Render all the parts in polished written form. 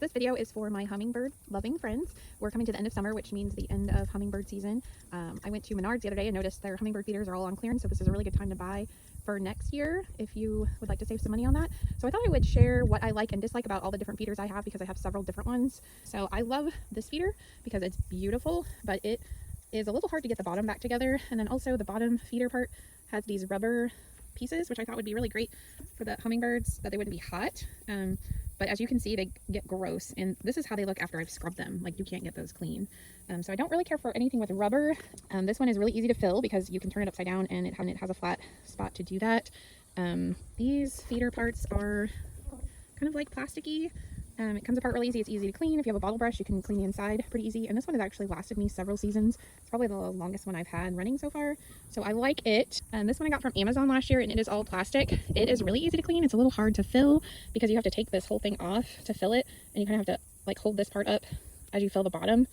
This video is for my hummingbird loving friends. We're coming to the end of summer, which means the end of hummingbird season. I went to Menards the other day and noticed their hummingbird feeders are all on clearance, so this is a really good time to buy for next year if you would like to save some money on that. So I thought I would share what I like and dislike about all the different feeders I have, because I have several different ones. So I love this feeder because it's beautiful, but it is a little hard to get the bottom back together. And then also the bottom feeder part has these rubber pieces, which I thought would be really great for the hummingbirds, that they wouldn't be hot. But as you can see, they get gross, and this is how they look after I've scrubbed them. Like, you can't get those clean. So I don't really care for anything with rubber. This one is really easy to fill because you can turn it upside down and it has a flat spot to do that. These feeder parts are kind of like plasticky. It comes apart really easy. It's easy to clean. If you have a bottle brush, you can clean the inside pretty easy. And this one has actually lasted me several seasons. It's probably the longest one I've had running so far. So I like it. This one I got from Amazon last year, and it is all plastic. It is really easy to clean. It's a little hard to fill because you have to take this whole thing off to fill it. And you kind of have to like hold this part up as you fill the bottom.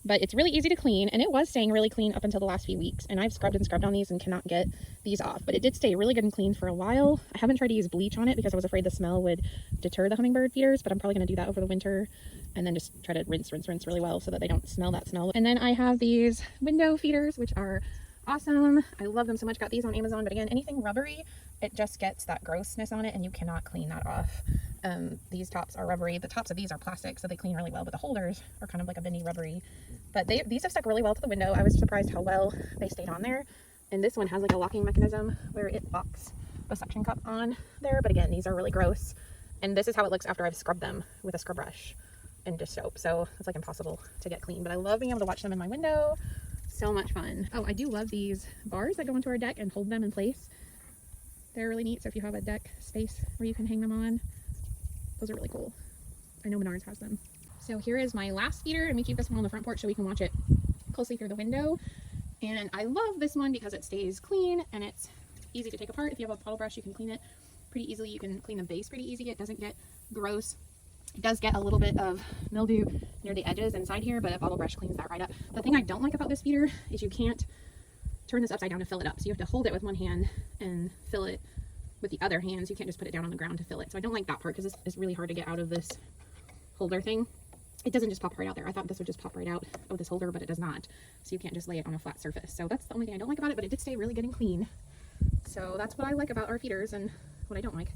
But it's really easy to clean, and it was staying really clean up until the last few weeks. And I've scrubbed and scrubbed on these and cannot get these off, but it did stay really good and clean for a while. I haven't tried to use bleach on it because I was afraid the smell would deter the hummingbird feeders, but I'm probably going to do that over the winter and then just try to rinse really well so that they don't smell that smell. And then I have these window feeders, which are awesome. I love them so much. Got these on Amazon, but again, anything rubbery, it just gets that grossness on it and you cannot clean that off. These tops are rubbery. The tops of these are plastic, so they clean really well, but the holders are kind of like a bendy rubbery. But these have stuck really well to the window. I was surprised how well they stayed on there. And this one has like a locking mechanism where it locks the suction cup on there. But again, these are really gross. And this is how it looks after I've scrubbed them with a scrub brush and dish soap. So it's like impossible to get clean, but I love being able to watch them in my window. So much fun. Oh, I do love these bars that go onto our deck and hold them in place. They're really neat. So if you have a deck space where you can hang them on, those are really cool. I know Menards has them. So here is my last feeder, and we keep this one on the front porch so we can watch it closely through the window. And I love this one because it stays clean and it's easy to take apart. If you have a bottle brush, you can clean it pretty easily. You can clean the base pretty easy. It doesn't get gross. It does get a little bit of mildew near the edges inside here, but a bottle brush cleans that right up. The thing I don't like about this feeder is you can't turn this upside down to fill it up. So you have to hold it with one hand and fill it with the other hand. So you can't just put it down on the ground to fill it. So I don't like that part because it's really hard to get out of this holder thing. It doesn't just pop right out there. I thought this would just pop right out of this holder, but it does not. So you can't just lay it on a flat surface. So that's the only thing I don't like about it, but it did stay really good and clean. So that's what I like about our feeders and what I don't like.